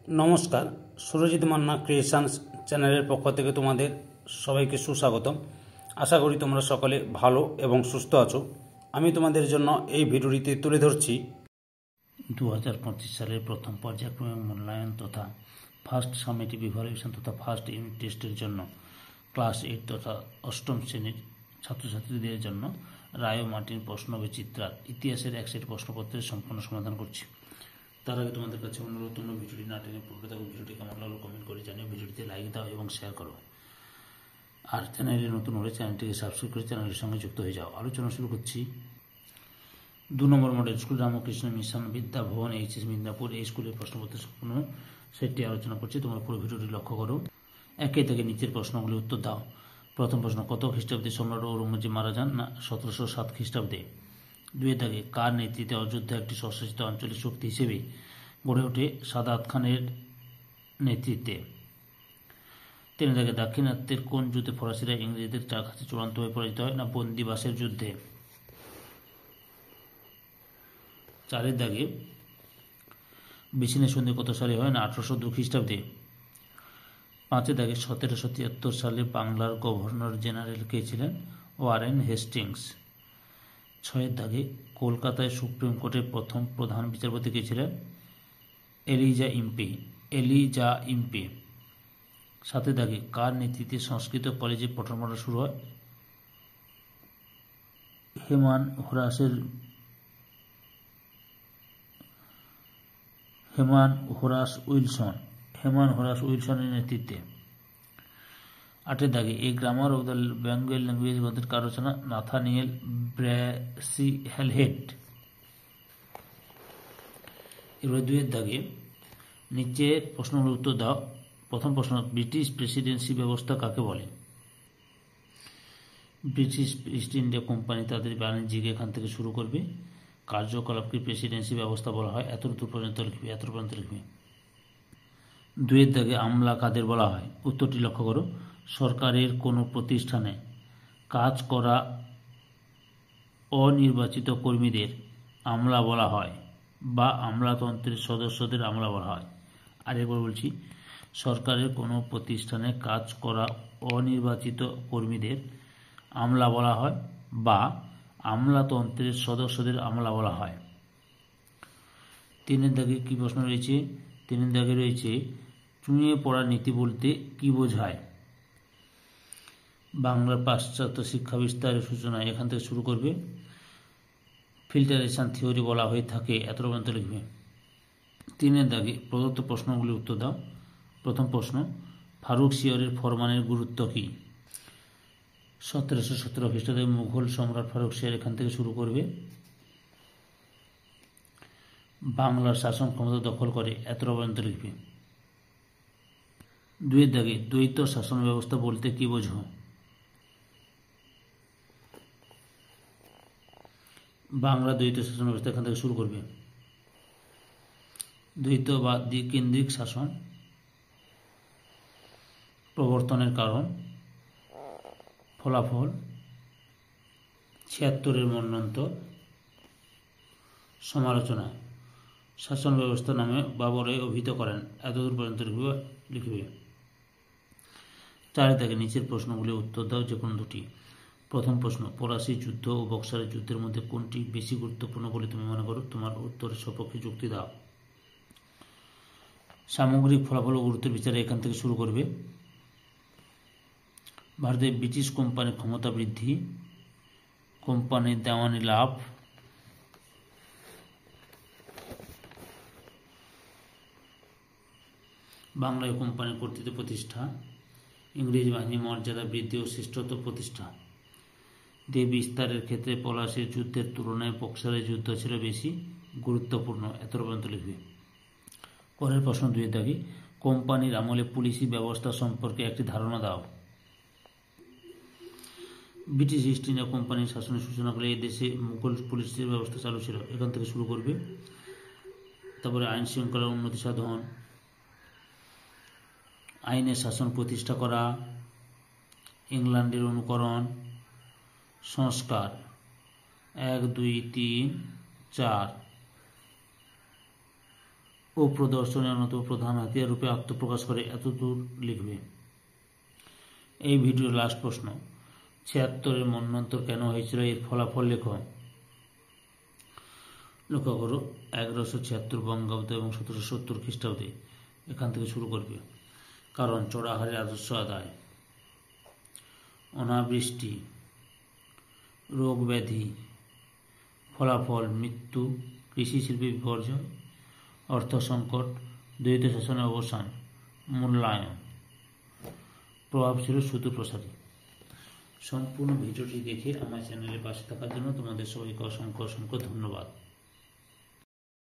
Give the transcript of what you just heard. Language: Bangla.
নমস্কার, সুরজিৎ মান্না ক্রিয়েশনস চ্যানেলের পক্ষ থেকে তোমাদের সবাইকে সুস্বাগতম। আশা করি তোমরা সকলে ভালো এবং সুস্থ আছো। আমি তোমাদের জন্য এই ভিডিওটিতে তুলে ধরছি 2025 সালের প্রথম পর্যায়ক্রমিক মূল্যায়ন তথা ফার্স্ট সামেটিভ ইভ্যালুয়েশন তথা ফার্স্ট ইউনিট টেস্টের জন্য ক্লাস 8 তথা অষ্টম শ্রেণীর ছাত্রছাত্রীদের জন্য রায় ও মার্টিন প্রশ্নবিচিত্রার ইতিহাসের এক সেট প্রশ্নপত্রের সম্পূর্ণ সমাধান করছি। তার আগে তোমাদের কাছে অনুরোধ, তোমরা ভিডিওটি না টেনে পড়বে থাকো। ভিডিওটি কেমন লাগলো কমেন্ট করে জানিও, ভিডিওটিতে লাইক দাও এবং শেয়ার করো। আর চ্যানেলে নতুন হলে চ্যানেলটিকে সাবস্ক্রাইব করে চ্যানেলের সঙ্গে যুক্ত হয়ে যাও। আলোচনা শুরু করছি। 2 নম্বর মডেল স্কুল রামকৃষ্ণ মিশন বিদ্যা ভবন এইচএস মিদনাপুর, এই স্কুলের প্রশ্নপত্রের সম্পূর্ণ সেটটি আলোচনা করছি। তোমরা পুরো ভিডিওটি লক্ষ্য করো। একে থেকে নিচের প্রশ্নগুলি উত্তর দাও। প্রথম প্রশ্ন, কত খ্রিস্টাব্দে সম্রাট ঔরঙ্গজেব মারা যান? না 1707 খ্রিস্টাব্দে। 2 দাগে, কার নেতৃত্বে অযোধ্যা একটি স্বশাসিত আঞ্চলিক শক্তি হিসেবে গড়ে ওঠে? সাদাত খানের নেতৃত্বে। 3 দাগে, দাক্ষিণাত্যের কোন যুদ্ধে ফরাসিরা ইংরেজদের কাছে চূড়ান্তভাবে পরাজিত হয়? না বন্দিবাসের যুদ্ধে। 4 দাগে, বিছিনের সন্ধি কত সালে হয়? না 1802 খ্রিস্টাব্দে। 5 দাগে, 1773 সালে বাংলার গভর্নর জেনারেল কে ছিলেন? Warren Hastings. 6 দাগে, কলকাতায় সুপ্রিম কোর্টের প্রথম প্রধান বিচারপতি কে ছিলেন? Eliza Impey. 7 দাগে, কার নেতৃত্বে সংস্কৃত কলেজে পঠন পাঠন শুরু হয়? হেমান হোরাস উইলসনের নেতৃত্বে। 8 দাগে, a grammar of the Bengal language গ্রন্থের কার রচনা? নাথানিয়েল ব্র্যাসিহেলহেড। এবার 2 দাগে, নিচে প্রশ্নগুলোর উত্তর দাও। প্রথম প্রশ্ন, ব্রিটিশ প্রেসিডেন্সি ব্যবস্থা কাকে বলে? ব্রিটিশ ইস্ট ইন্ডিয়া কোম্পানি তাদের বাণিজ্যিক এখান থেকে শুরু করবে। কার্যকলাপকে প্রেসিডেন্সি ব্যবস্থা বলা হয়। এত পর্যন্ত লিখবে। 2 দাগে, আমলা কাদের বলা হয়? উত্তরটি লক্ষ্য করো। সরকারের কোনো প্রতিষ্ঠানে কাজ করা অনির্বাচিত কর্মীদের আমলা বলা হয় বা আমলাতন্ত্রের সদস্যদের আমলা বলা হয়। আরেকবার বলছি, সরকারের কোনো প্রতিষ্ঠানে কাজ করা অনির্বাচিত কর্মীদের আমলা বলা হয় বা আমলাতন্ত্রের সদস্যদের আমলা বলা হয়। 3 দাগে কি প্রশ্ন রয়েছে? 3 দাগে রয়েছে, চুঁয়ে পড়া নীতি বলতে কি বোঝায়? বাংলার পাশ্চাত্য শিক্ষা বিস্তারের সূচনা এখান থেকে শুরু করবে। ফিল্টারেশন থিওরি বলা হয়ে থাকে। এত পর্যন্ত লিখবে। 3 দাগে প্রদত্ত প্রশ্নগুলি উত্তর দাও। প্রথম প্রশ্ন, ফারুকশিয়রের ফরমানের গুরুত্ব কী? 1717 খ্রিস্টাব্দে মুঘল সম্রাট ফারুকশিয়র এখান থেকে শুরু করবে। বাংলার শাসন ক্ষমতা দখল করে। এত পর্যন্ত লিখবে। 2 দাগে, দ্বৈত শাসন ব্যবস্থা বলতে কি বোঝো? বাংলা দ্বৈত শাসন ব্যবস্থা এখান থেকে শুরু করবে। দ্বৈত বা দ্বিকেন্দ্রিক শাসন প্রবর্তনের কারণ, ফলাফল, 76-এর মন্বন্তর, সমালোচনা, শাসন ব্যবস্থা নামে বাবরে অভিহিত করেন। এতদূর পর্যন্ত লিখবে। 4 দাগে নিচের প্রশ্নগুলি উত্তর দাও, যে কোনো দুটি। প্রথম প্রশ্ন, পলাশী যুদ্ধ ও বক্সারের যুদ্ধের মধ্যে কোনটি বেশি গুরুত্বপূর্ণ বলে তুমি মনে করো? তোমার উত্তরের সপক্ষে যুক্তি দাও। সামগ্রিক ফলাফল ও গুরুত্বের বিচারে এখান থেকে শুরু করবে। ভারতে ব্রিটিশ কোম্পানির ক্ষমতা বৃদ্ধি, কোম্পানির দেওয়ানি লাভ, বাংলায় কোম্পানির কর্তৃত্ব প্রতিষ্ঠা, ইংরেজ বাহিনী মর্যাদা বৃদ্ধি ও শ্রেষ্ঠত্ব প্রতিষ্ঠা। দেশ বিস্তারের ক্ষেত্রে পলাশীর যুদ্ধের তুলনায় বক্সারের যুদ্ধ ছিল বেশি গুরুত্বপূর্ণ। এত পর্যন্ত লিখবে। পরের প্রশ্ন 2 দাগে, কোম্পানির আমলে পুলিশি ব্যবস্থা সম্পর্কে একটি ধারণা দাও। ব্রিটিশ ইস্ট ইন্ডিয়া কোম্পানির শাসনের সূচনা করলে এই দেশে মুঘল পুলিশের ব্যবস্থা চালু ছিল। এখান থেকে শুরু করবে। তারপরে আইন শৃঙ্খলার উন্নতি সাধন, আইনের শাসন প্রতিষ্ঠা করা, ইংল্যান্ডের অনুকরণ, সংস্কার 1, 2, 3, 4, ও প্রদর্শনের অন্যতম প্রধান হাতিয়ার রূপে আত্মপ্রকাশ করে এতদূর লিখবে। এই ভিডিওর লাস্ট প্রশ্ন, 76-এর মন্বন্তর কেন হয়েছিল, এর ফলাফল লেখো। লক্ষ্য করো 1176 বঙ্গাব্দ এবং 1770 খ্রিস্টাব্দে এখান থেকে শুরু করবে। কারণ চড়াহারের আদর্শ আদায়, অনাবৃষ্টি, রোগ ব্যাধি, ফলাফল মৃত্যু, কৃষি শিল্পে বিপর্যয়, অর্থ সংকট, দ্বৈত শাসনের অবসান, মূল্যায়ন। প্রভাব ছিল সুদূরপ্রসারী। সম্পূর্ণ ভিডিওটি দেখে আমার চ্যানেলের পাশে থাকার জন্য তোমাদের সবাইকে অসংখ্য অসংখ্য ধন্যবাদ।